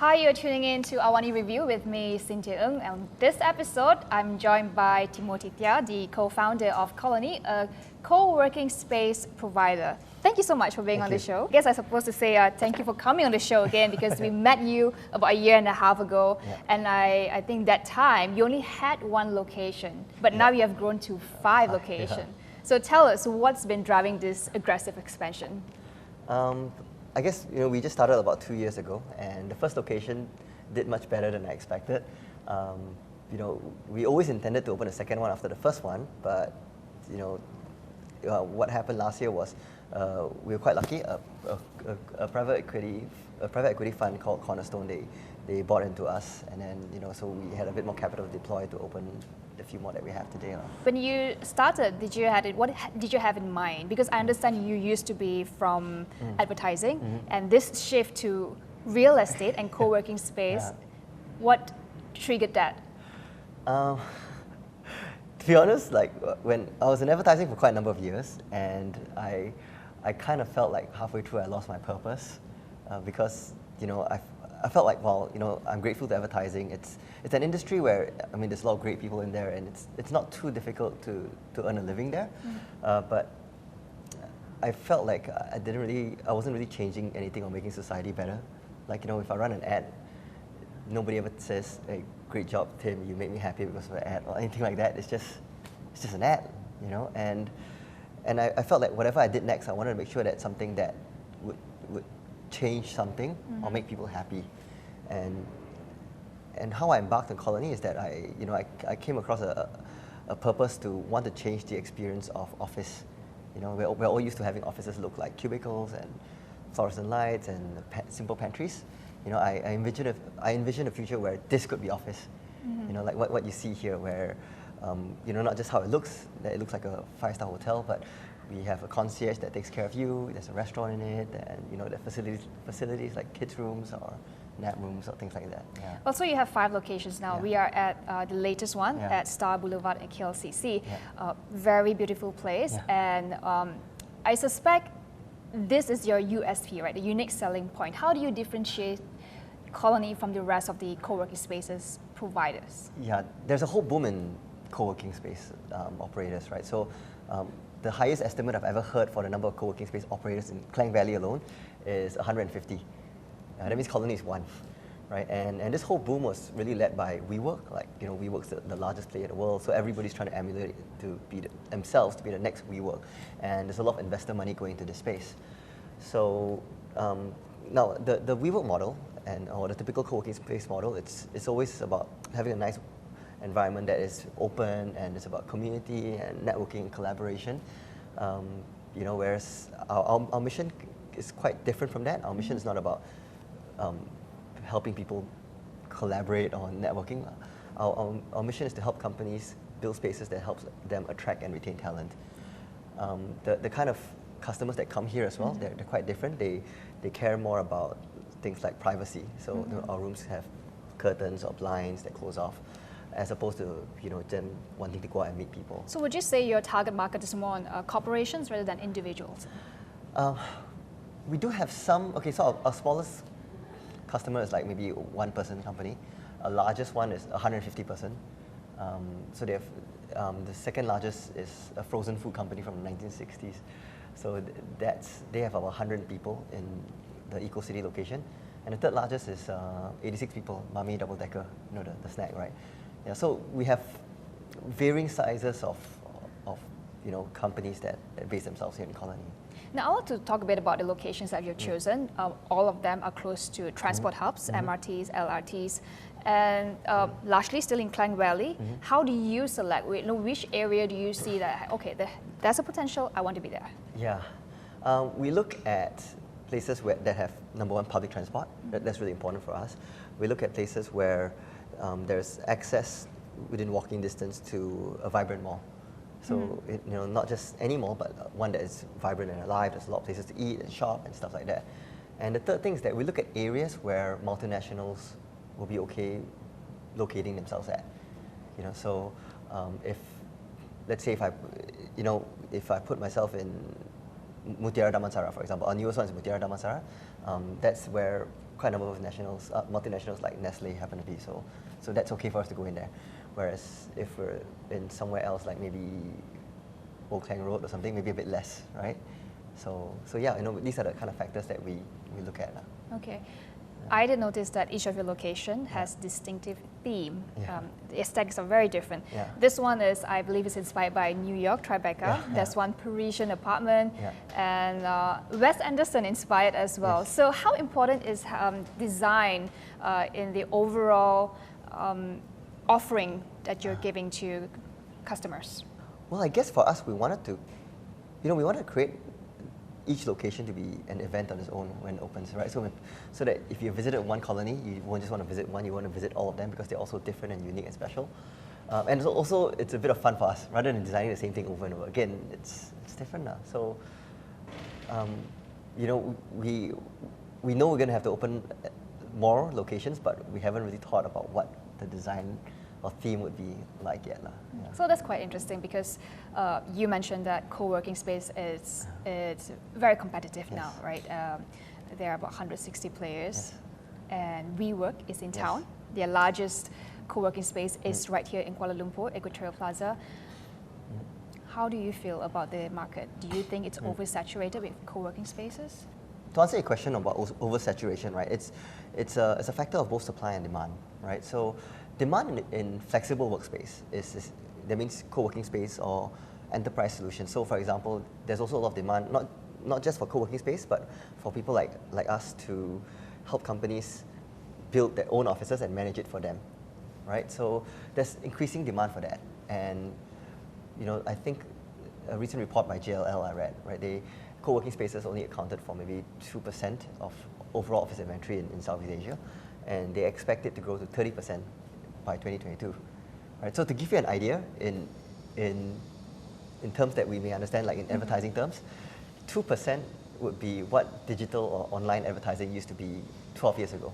Hi, you're tuning in to AWANI Review with me, Cynthia Ng. And this episode, I'm joined by Timothy Tiah, the co-founder of Colony, a co-working space provider. Thank you so much for being on the show. I guess I'm supposed to say thank you for coming on the show again because we met you about a year and a half ago. Yeah. And I think that time you only had one location, but now you have grown to 5 locations. So tell us, what's been driving this aggressive expansion? I guess we just started about 2 years ago, and the first location did much better than I expected. We always intended to open a second one after the first one, but what happened last year was we were quite lucky. A private equity fund called Cornerstone, they bought into us, and then so we had a bit more capital deployed to open the few more that we have today. When you started, what did you have in mind? Because I understand you used to be from advertising, and this shift to real estate and co-working space, what triggered that? To be honest, when I was in advertising for quite a number of years, and I kind of felt like halfway through I lost my purpose because I felt like, I'm grateful to advertising. It's an industry where, there's a lot of great people in there, and it's not too difficult to earn a living there. But I felt like I wasn't really changing anything or making society better. If I run an ad, nobody ever says, "Hey, great job, Tim, you made me happy because of the ad," or anything like that. It's just an ad, And I felt like whatever I did next, I wanted to make sure that something that would change something or make people happy. And how I embarked on Colony is that I came across a purpose to want to change the experience of office. We're all used to having offices look like cubicles and fluorescent lights and simple pantries. I envision a future where this could be office. Like what you see here, where not just how it looks like a 5-star hotel, but we have a concierge that takes care of you. There's a restaurant in it, and there are facilities like kids' rooms or nap rooms or things like that. Yeah. Also, you have 5 locations now. We are at the latest one at Star Boulevard at KLCC. Very beautiful place, and I suspect this is your USP, right? The unique selling point. How do you differentiate Colony from the rest of the co-working spaces providers? Yeah, there's a whole boom in co-working space operators, right? So the highest estimate I've ever heard for the number of co-working space operators in Klang Valley alone is 150. That means Colony is one, right? And this whole boom was really led by WeWork. WeWork's the largest player in the world, so everybody's trying to emulate it to be themselves to be the next WeWork. And there's a lot of investor money going into this space. So now the WeWork model or the typical co-working space model, it's always about having a nice environment that is open, and it's about community and networking and collaboration. Whereas our mission is quite different from that. Our mission is not about helping people collaborate on networking. Our mission is to help companies build spaces that helps them attract and retain talent. The kind of customers that come here as well, they're quite different. They care more about things like privacy. So our rooms have curtains or blinds that close off, as opposed to them wanting to go out and meet people. So would you say your target market is more on corporations rather than individuals? We do have some. Okay, so our smallest customer is like maybe a 1-person company. Our largest one is 150 person. So they have the second largest is a frozen food company from the 1960s. So they have about 100 people in the EcoCity location, and the third largest is 86 people. Mummy Double Decker, the snack, right? Yeah, so we have varying sizes of companies that base themselves here in Colony. Now, I want to talk a bit about the locations that you've chosen. All of them are close to transport hubs, MRTs, LRTs, and largely still in Klang Valley. How do you select? Which area do you see that, okay, there's a potential, I want to be there? Yeah, we look at places that have, number one, public transport. That's really important for us. We look at places where there's access within walking distance to a vibrant mall. So not just any mall, but one that is vibrant and alive. There's a lot of places to eat and shop and stuff like that. And the third thing is that we look at areas where multinationals will be okay locating themselves at. So if, let's say, if I put myself in Mutiara Damansara, for example, our newest one is Mutiara Damansara. That's where quite a number of multinationals like Nestle happen to be, so that's okay for us to go in there. Whereas if we're in somewhere else, like maybe Old Klang Road or something, maybe a bit less, right? So yeah, these are the kind of factors that we look at. Okay. I did notice that each of your location has distinctive theme. Yeah. The aesthetics are very different. Yeah. This one is, I believe, is inspired by New York, Tribeca. Yeah. There's one Parisian apartment, Yeah. and Wes Anderson inspired as well. Yes. So how important is design in the overall offering that you're giving to customers? Well, I guess for us, we wanted to create each location to be an event on its own when it opens, right? So that if you visited one colony, you won't just want to visit one, you want to visit all of them because they're also different and unique and special. And also, it's a bit of fun for us. Rather than designing the same thing over and over again, it's different now. So, we know we're going to have to open more locations, but we haven't really thought about what the design or theme would be like yet. Yeah. So that's quite interesting because you mentioned that co-working space is very competitive Yes. now, right? There are about 160 players, Yes. and WeWork is in Yes. town. Their largest co-working space is right here in Kuala Lumpur, Equatorial Plaza. How do you feel about the market? Do you think it's oversaturated with co-working spaces? To answer your question about oversaturation, right? It's a factor of both supply and demand, right? So demand in flexible workspace that means co-working space or enterprise solutions. So for example, there's also a lot of demand, not just for co-working space, but for people like us to help companies build their own offices and manage it for them, right? So there's increasing demand for that. And I think a recent report by JLL I read, right? Co-working spaces only accounted for maybe 2% of overall office inventory in Southeast Asia, and they expect it to grow to 30% by 2022. Right? So to give you an idea, in terms that we may understand, like in advertising terms, 2% would be what digital or online advertising used to be 12 years ago,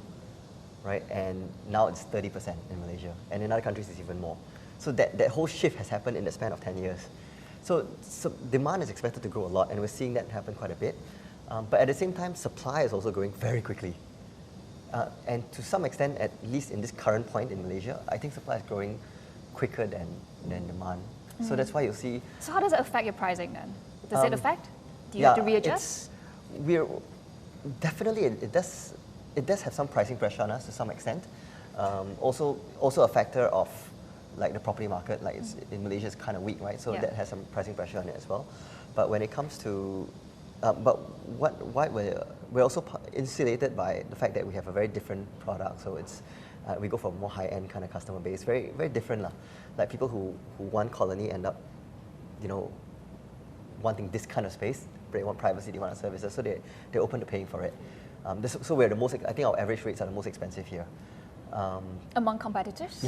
right? And now it's 30% in Malaysia, and in other countries it's even more. So that whole shift has happened in the span of 10 years. So demand is expected to grow a lot, and we're seeing that happen quite a bit. But at the same time, supply is also growing very quickly. And to some extent, at least in this current point in Malaysia, I think supply is growing quicker than demand. So that's why you'll see... So how does it affect your pricing then? Does it affect? Do you have to readjust? Definitely, it does have some pricing pressure on us to some extent. Also a factor of like the property market, like in Malaysia is kind of weak, right? So that has some pricing pressure on it as well. But when it comes to, why we're also insulated by the fact that we have a very different product. So it's we go for a more high-end kind of customer base, very very different lah. Like people who want colony end up, wanting this kind of space. They want privacy, they want our services, so they're open to paying for it. So we're the most. I think our average rates are the most expensive here. Among competitors?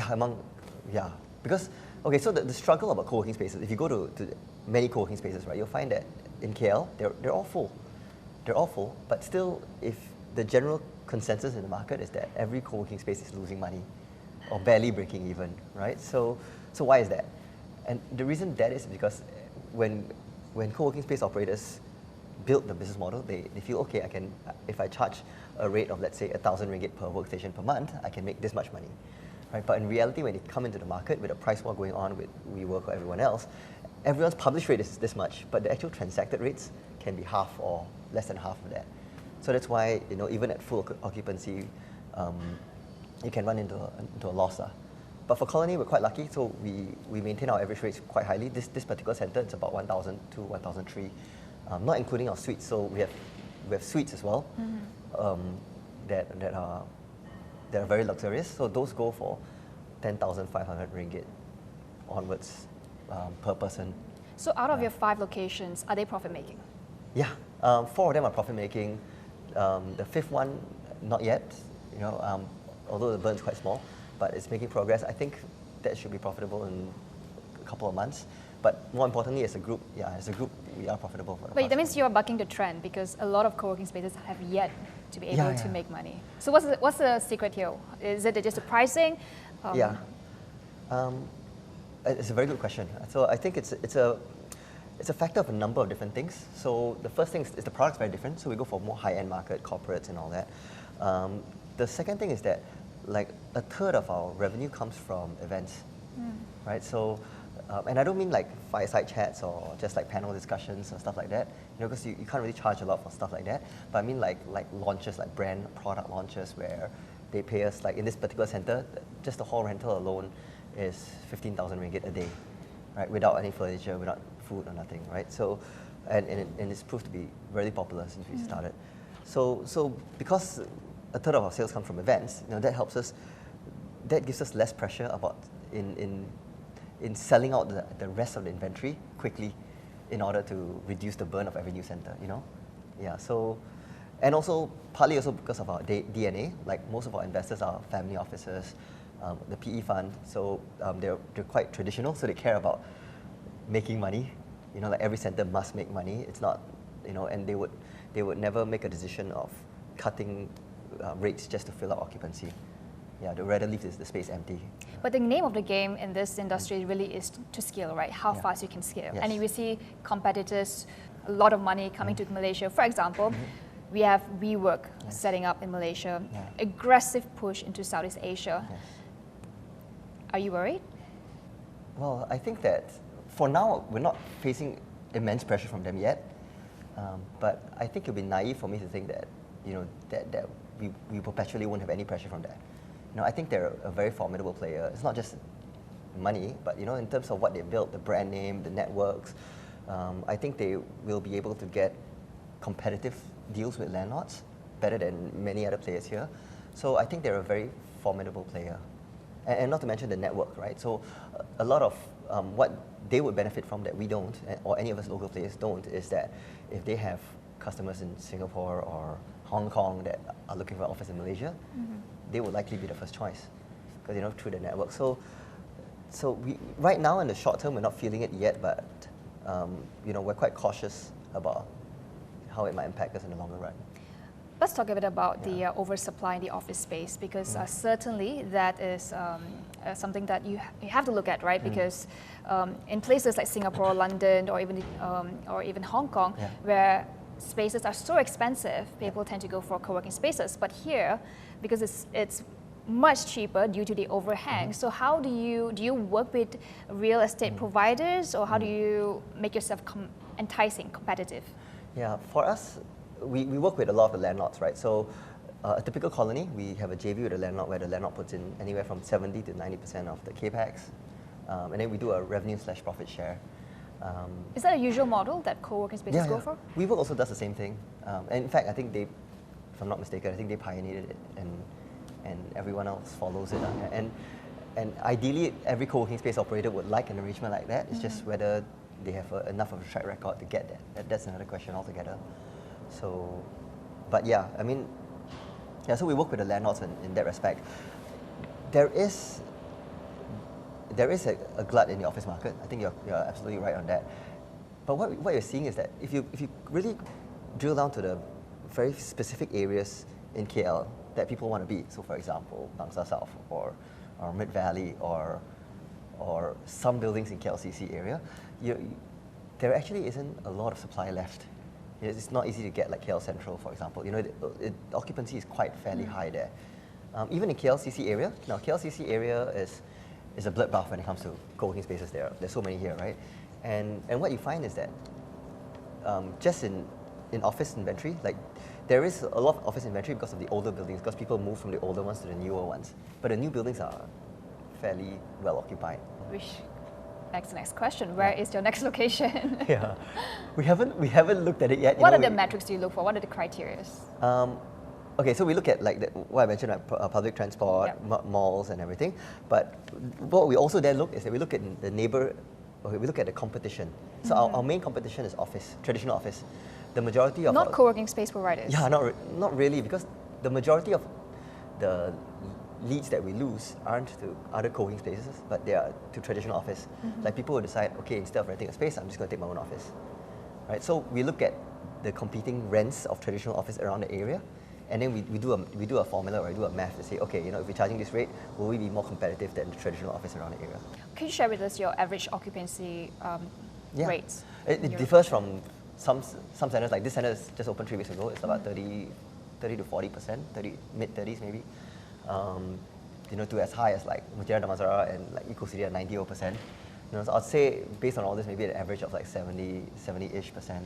Yeah, because, okay, so the struggle about co-working spaces, if you go to many co-working spaces, right, you'll find that in KL, they're all full. They're all full, but still, if the general consensus in the market is that every co-working space is losing money, or barely breaking even, right? So why is that? And the reason that is because when co-working space operators build the business model, they feel, okay, if I charge a rate of, let's say, 1,000 ringgit per workstation per month, I can make this much money. Right? But in reality, when you come into the market with a price war going on with WeWork or everyone else, everyone's published rate is this much, but the actual transacted rates can be half or less than half of that. So that's why, even at full occupancy, you can run into a loss. But for Colony, we're quite lucky, so we maintain our average rates quite highly. This particular center, it's about 1,000 to 1,003, not including our suites. So we have suites as well, that are very luxurious. So those go for 10,500 ringgit onwards per person. So out of your 5 locations, are they profit making? Yeah, 4 of them are profit making. The 5th one, not yet. Although the burn's quite small, but it's making progress. I think that should be profitable in a couple of months. But more importantly, as a group, we are profitable. But that means you are bucking the trend because a lot of co-working spaces have yet to be able to make money. So what's the secret here? Is it just the pricing? It's a very good question. So I think it's a factor of a number of different things. So the first thing is the product's very different. So we go for more high-end market, corporates and all that. The second thing is that like a third of our revenue comes from events, right? So, and I don't mean like fireside chats or just like panel discussions or stuff like that, because you can't really charge a lot for stuff like that. But I mean like launches, like brand product launches where they pay us, like in this particular center, just the hall rental alone is 15,000 ringgit a day, right? Without any furniture, without food or nothing, right? So, and it's proved to be really popular since we started. So because a third of our sales come from events, that helps us, that gives us less pressure about in selling out the rest of the inventory quickly in order to reduce the burn of every new center, Yeah, so, and also partly also because of our DNA, like most of our investors are family offices, the PE fund, so they're quite traditional, so they care about making money, like every center must make money. It's not, and they would never make a decision of cutting rates just to fill up occupancy. Yeah, they'd rather leave the space empty. But the name of the game in this industry really is to scale, right? How fast you can scale. Yes. And if we see competitors, a lot of money coming to Malaysia. For example, we have WeWork setting up in Malaysia, aggressive push into Southeast Asia. Yes. Are you worried? Well, I think that for now, we're not facing immense pressure from them yet. But I think it would be naive for me to think that, that we perpetually won't have any pressure from that. I think they're a very formidable player. It's not just money, but in terms of what they built, the brand name, the networks, I think they will be able to get competitive deals with landlords better than many other players here. So I think they're a very formidable player. And not to mention the network, right? So a lot of what they would benefit from that we don't, or any of us local players don't, is that if they have customers in Singapore or Hong Kong that are looking for an office in Malaysia, they would likely be the first choice, because through the network. So we, right now in the short term, we're not feeling it yet, but we're quite cautious about how it might impact us in the longer run. Let's talk a bit about the oversupply in the office space, because certainly that is something that you have to look at, right? Because in places like Singapore, London, or even Hong Kong, where spaces are so expensive, people tend to go for co-working spaces. But here, because it's much cheaper due to the overhang. So how do you work with real estate providers, or how do you make yourself enticing, competitive? Yeah, for us, we work with a lot of the landlords, right? So a typical colony, we have a JV with a landlord where the landlord puts in anywhere from 70 to 90% of the capex, and then we do a revenue/profit share. Is that a usual model that co-working spaces go for? WeWork also does the same thing. And in fact, I think they, if I'm not mistaken, I think they pioneered it, and everyone else follows it. And ideally, every co-working space operator would like an arrangement like that. It's just whether they have enough of a track record to get that. That's another question altogether. So, but yeah, I mean, so we work with the landlords in that respect. There is a glut in the office market. I think you're absolutely right on that. But what you're seeing is that if you really drill down to the very specific areas in KL that people want to be, so for example, Bangsar South or Mid Valley or some buildings in KLCC area, there actually isn't a lot of supply left. It's not easy to get like KL Central, for example. The occupancy is quite fairly high there. Even in KLCC area, now KLCC area is a bloodbath when it comes to co-working spaces there. There's so many here, right? And what you find is that just in office inventory, like there is a lot of office inventory because of the older buildings, because people move from the older ones to the newer ones. But the new buildings are fairly well occupied. Which begs the next question: where is your next location? Yeah, we haven't looked at it yet. What are the metrics do you look for? What are the criteria? Okay, so we look at like what I mentioned, like public transport, malls, and everything. But what we also then look is that we look at we look at the competition. So our main competition is office, traditional office. The majority of not co-working space providers. Yeah, not really, because the majority of the leads that we lose aren't to other co-working spaces, but they are to traditional office. Like people will decide, okay, instead of renting a space, I'm just going to take my own office, right? So we look at the competing rents of traditional office around the area, and then we do a formula, or we do a math to say, okay, if we're charging this rate, will we be more competitive than the traditional office around the area? Can you share with us your average occupancy rates? It differs from some centers. Like this center is just opened 3 weeks ago. It's about 30, 30 to 40%, 30, mid-30s maybe, to as high as like Mutiara Damansara and like Eco City at 90%. So I'd say based on all this, maybe an average of like 70-ish%.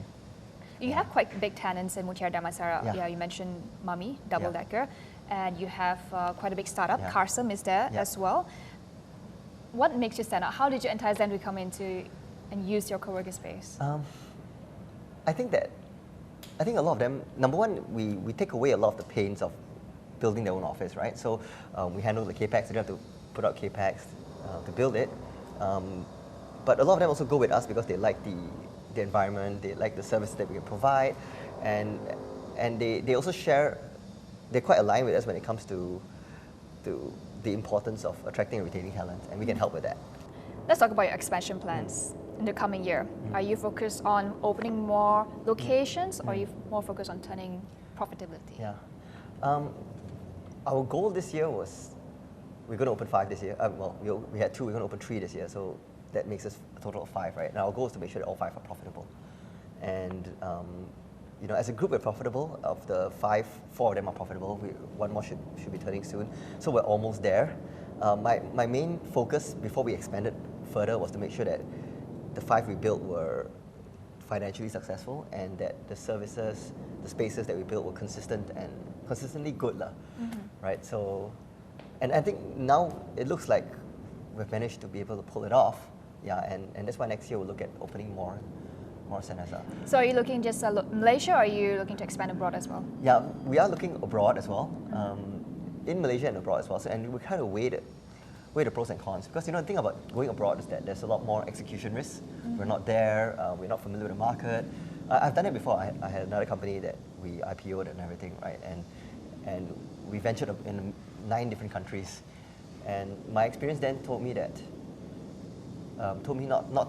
You have quite big tenants in Mutiara Damansara. Yeah. You mentioned Mummy, Double Decker, and you have quite a big startup. Karsam is there as well. What makes you stand out? How did you entice them to come into and use your co-working space? I think a lot of them, number one, we take away a lot of the pains of building their own office, right? So we handle the capex. They don't have to put out capex to build it. But a lot of them also go with us because they like the environment, they like the services that we can provide, and they also share. They're quite aligned with us when it comes to the importance of attracting and retaining talent, and we can help with that. Let's talk about your expansion plans in the coming year. Are you focused on opening more locations, or are you more focused on turning profitability? Yeah. Our goal this year was we're going to open 5 this year. We had 2, we're going to open 3 this year, so that makes us a total of 5, right? Now our goal is to make sure that all 5 are profitable. And as a group, we're profitable. Of the 5, 4 of them are profitable. 1 more should be turning soon. So we're almost there. My main focus before we expanded further was to make sure that the 5 we built were financially successful and that the services, the spaces that we built were consistent and consistently good, right? So, and I think now it looks like we've managed to be able to pull it off, and that's why next year we'll look at opening more centers. So are you looking just Malaysia, or are you looking to expand abroad as well? Yeah, we are looking abroad as well, in Malaysia and abroad as well. So, and we kind of weigh the pros and cons, because the thing about going abroad is that there's a lot more execution risk. We're not there, we're not familiar with the market. I've done it before. I had another company that we IPO'd and everything, right? And we ventured in 9 different countries. And my experience then told me not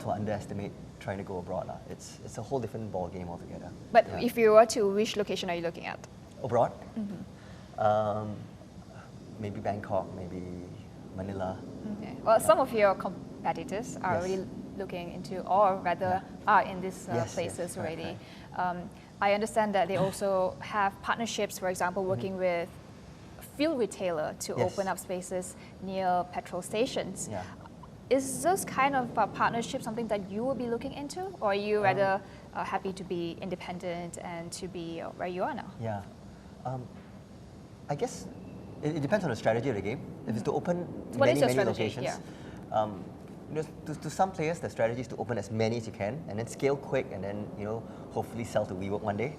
to underestimate trying to go abroad. It's a whole different ball game altogether. But if you were to, which location are you looking at? Abroad? Maybe Bangkok, maybe Manila. Okay. Well, some of your competitors are already looking into, or rather are in these places already. Right. I understand that they also have partnerships, for example, working with a fuel retailer to open up spaces near petrol stations. Yeah. Is this kind of partnership something that you will be looking into, or are you rather happy to be independent and to be where you are now? Yeah. I guess it depends on the strategy of the game. If it's to open many locations, to some players, the strategy is to open as many as you can and then scale quick and then hopefully sell to WeWork one day.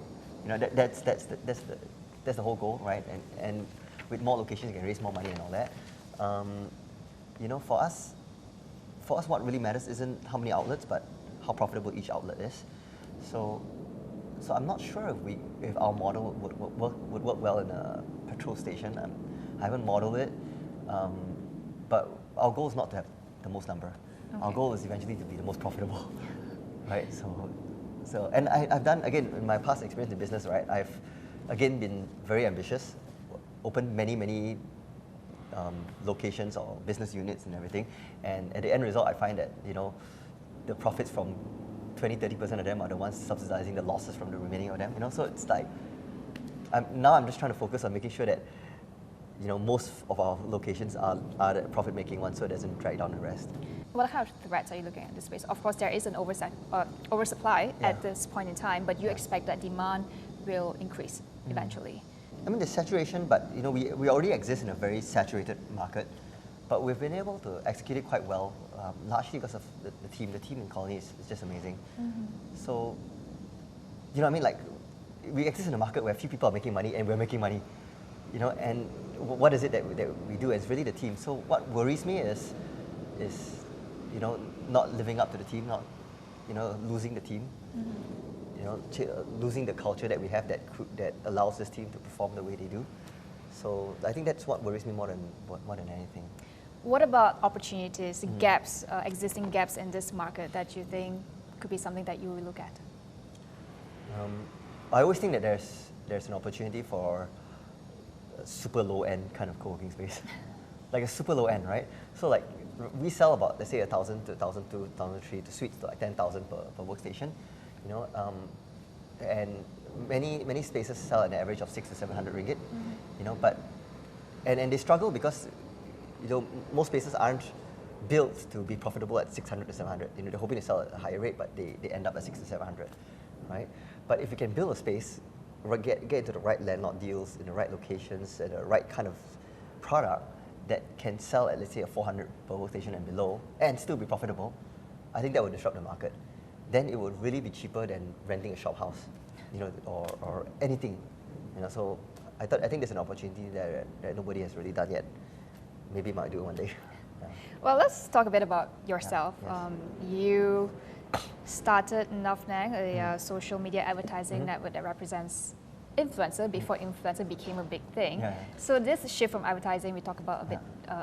That's the whole goal, right? And with more locations, you can raise more money and all that. For us, what really matters isn't how many outlets, but how profitable each outlet is. So I'm not sure if our model would work well in a petrol station. I haven't modeled it, but our goal is not to have the most number. Okay. Our goal is eventually to be the most profitable, right? So and I've done, again, in my past experience in business, right? I've again been very ambitious, opened many locations or business units and everything, and at the end result, I find that the profits from 20-30% of them are the ones subsidizing the losses from the remaining of them. So it's like now I'm just trying to focus on making sure that most of our locations are the profit-making ones, so it doesn't drag down the rest. What kind of threats are you looking at in this space? Of course, there is an oversupply at this point in time, but you expect that demand will increase eventually. I mean, there's saturation, but we already exist in a very saturated market, but we've been able to execute it quite well, largely because of the team. The team in Colony is just amazing. So, like, we exist in a market where few people are making money and we're making money, and what is it that we do? It's really the team. So what worries me is not living up to the team, not losing the team. Losing the culture that we have that allows this team to perform the way they do. So I think that's what worries me more than anything. What about opportunities, gaps, existing gaps in this market that you think could be something that you will look at? I always think that there's an opportunity for a super low end kind of co-working space, like a super low end, right? So like we sell about, let's say, 1,000 to 1,200, 1,003 to suites to like 10,000 per workstation. And many spaces sell at an average of 600 to 700 ringgit, you know, but and they struggle because, you know, most spaces aren't built to be profitable at 600 to 700. You know, they're hoping to sell at a higher rate, but they end up at 600 to 700, right? But if you can build a space, get into the right landlord deals in the right locations and the right kind of product that can sell at, let's say, a 400 per workstation and below and still be profitable, I think that would disrupt the market. Then it would really be cheaper than renting a shop house, you know, or anything, you know. So I think there's an opportunity there that nobody has really done yet. Maybe might do it one day. Yeah. Well, let's talk a bit about yourself. Yeah, yes. You started Navnang, a social media advertising network that represents influencer before influencer became a big thing. Yeah. So this shift from advertising we talked about a bit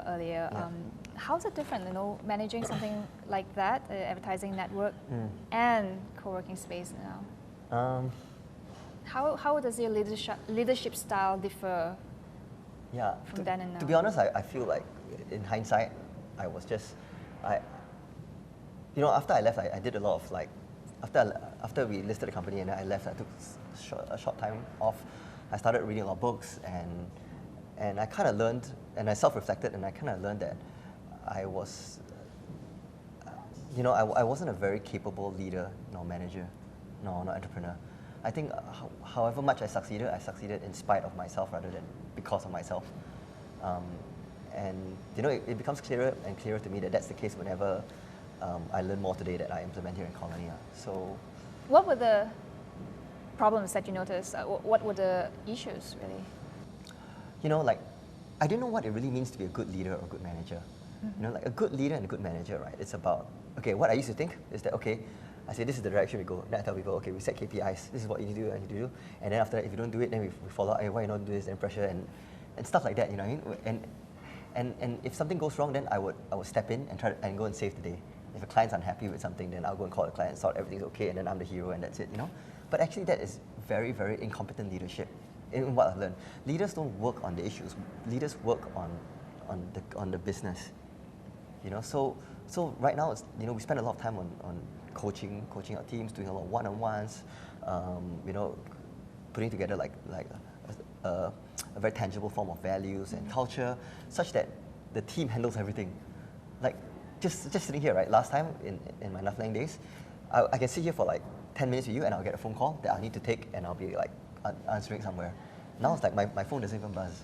earlier. Yeah. How's it different, you know, managing something like that, advertising network and co-working space now? How does your leadership style differ from then and now? To be honest, I feel like in hindsight, I was just, you know, after I left, I did a lot of like, after we listed the company and I left, I took a short time off. I started reading a lot of books and I kind of learned, and I self-reflected, and I kind of learned that I was, you know, I wasn't a very capable leader, nor manager, nor entrepreneur. I think however much I succeeded in spite of myself rather than because of myself. And you know, it becomes clearer and clearer to me that that's the case whenever I learn more today that I implement here in Colony. So, what were the problems that you noticed? What were the issues, really? You know, like, I didn't know what it really means to be a good leader or a good manager. You know, like a good leader and a good manager, right? It's about, okay, what I used to think is that, okay, I say this is the direction we go. Then I tell people, okay, we set KPIs. This is what you need to do, I need to do. And then after that, if you don't do it, then we follow up. Hey, why you not do this? And pressure and stuff like that. You know what I mean? And if something goes wrong, then I would step in and try and go and save the day. If a client's unhappy with something, then I'll go and call the client and sort everything's okay, and then I'm the hero, and that's it. You know? But actually, that is very, very incompetent leadership. In what I've learned, leaders don't work on the issues. Leaders work on the business. You know, so right now, it's, you know, we spend a lot of time on coaching our teams, doing a lot of one-on-ones, you know, putting together like a very tangible form of values and culture, such that the team handles everything. Like just sitting here, right? Last time in my Navnang days, I can sit here for like 10 minutes with you, and I'll get a phone call that I need to take, and I'll be like answering somewhere. Now it's like my phone doesn't even buzz.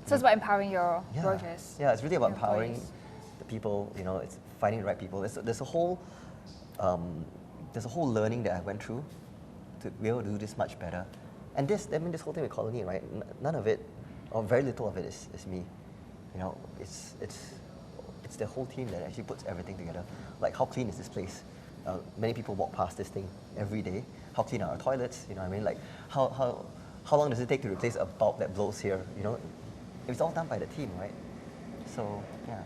So it's about empowering your workers. Yeah, it's really about empowering the people. You know, it's finding the right people. There's a whole learning that I went through to be able to do this much better. And this whole thing with Colony, right? None of it, or very little of it, is me. You know, it's the whole team that actually puts everything together. Like, how clean is this place? Many people walk past this thing every day. How clean are our toilets? You know what I mean? Like, how long does it take to replace a bulb that blows here? You know, it's all done by the team, right? So, yeah.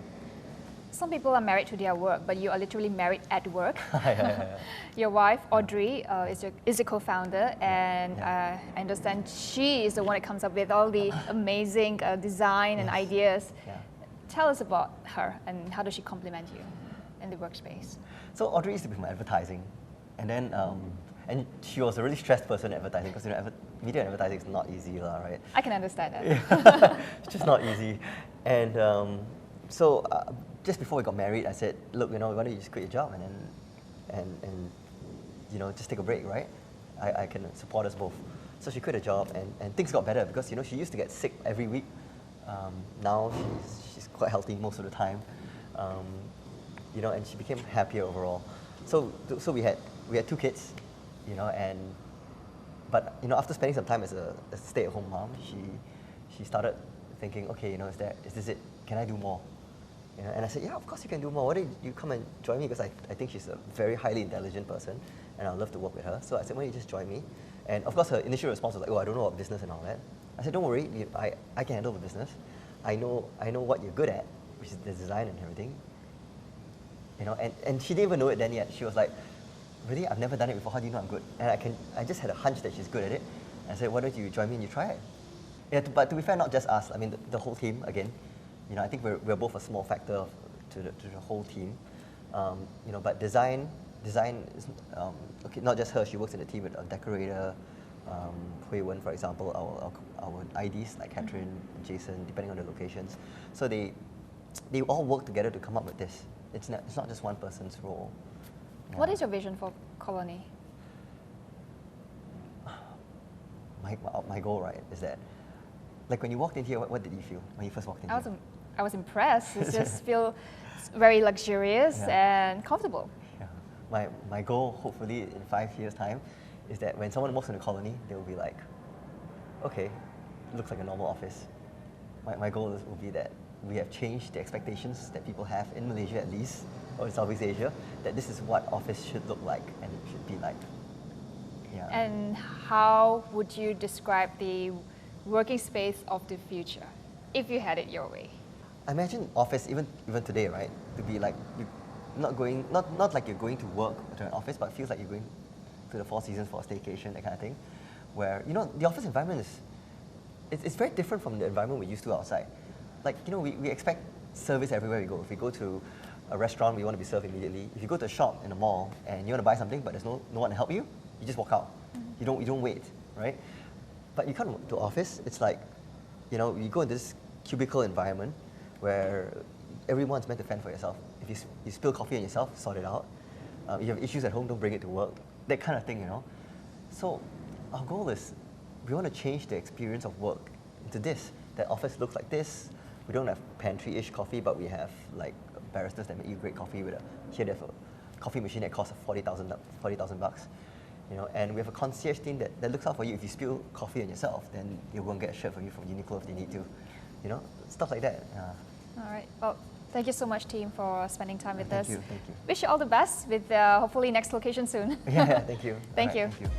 Some people are married to their work, but you are literally married at work. Yeah. Your wife, Audrey, is a co-founder, and I understand she is the one that comes up with all the amazing design and ideas. Yeah. Tell us about her, and how does she complement you in the workspace? So Audrey used to be from advertising, and then and she was a really stressed person in advertising, because, you know, media and advertising is not easy, right? I can understand that. It's just not easy. And so just before we got married, I said, look, you know, why don't you just quit your job and you know, just take a break, right? I can support us both. So she quit her job, and things got better, because, you know, she used to get sick every week. Now she's quite healthy most of the time. You know, and she became happier overall. So we had 2 kids, you know, but you know, after spending some time as a stay-at-home mom, she started thinking, okay, you know, is this it? Can I do more? You know, and I said, yeah, of course you can do more. Why don't you come and join me? Because I think she's a very highly intelligent person, and I'd love to work with her. So I said, why don't you just join me? And of course, her initial response was like, oh, I don't know about business and all that. I said, don't worry, I can handle the business. I know what you're good at, which is the design and everything. You know, and she didn't even know it then yet. She was like, really? I've never done it before. How do you know I'm good? And I just had a hunch that she's good at it. And I said, why don't you join me and you try it? Yeah, but to be fair, not just us. I mean, the whole team, again. You know, I think we're both a small factor to the whole team. You know, but design is, okay, not just her. She works in the team with a decorator, Hui Wen, for example, our IDs like Catherine, Jason, depending on the locations. So they all work together to come up with this. It's not just one person's role. Yeah. What is your vision for Colony? My goal, right, is that, like when you walked in here, what did you feel when you first walked in here? I was impressed. It just feels very luxurious and comfortable. Yeah. My goal, hopefully in 5 years' time, is that when someone walks in the Colony, they'll be like, okay, it looks like a normal office. My goal will be that we have changed the expectations that people have in Malaysia at least, or in Southeast Asia, that this is what office should look like and it should be like. Yeah. And how would you describe the working space of the future, if you had it your way? I imagine office, even today, right, to be like, not like you're going to work to an office, but it feels like you're going to the Four Seasons for a staycation, that kind of thing, where, the office environment it's very different from the environment we're used to outside. Like, we expect service everywhere we go. If we go to a restaurant, we want to be served immediately. If you go to a shop in a mall and you want to buy something, but there's no one to help you, you just walk out. You don't wait, right? But you come to office, it's like, you go in this cubicle environment where everyone's meant to fend for yourself. If you spill coffee on yourself, sort it out. You have issues at home, don't bring it to work. That kind of thing, So our goal is, we want to change the experience of work into this. That office looks like this. We don't have pantry-ish coffee, but we have like baristas that make you great coffee with there's a coffee machine that costs 40,000 bucks. And we have a concierge team that looks out for you. If you spill coffee on yourself, then you'll go and get a shirt for you from Uniqlo if they need to. Stuff like that. All right. Well, thank you so much, team, for spending time with us. Thank you. Wish you all the best with hopefully next location soon. Yeah, thank you. Thank you. Thank you.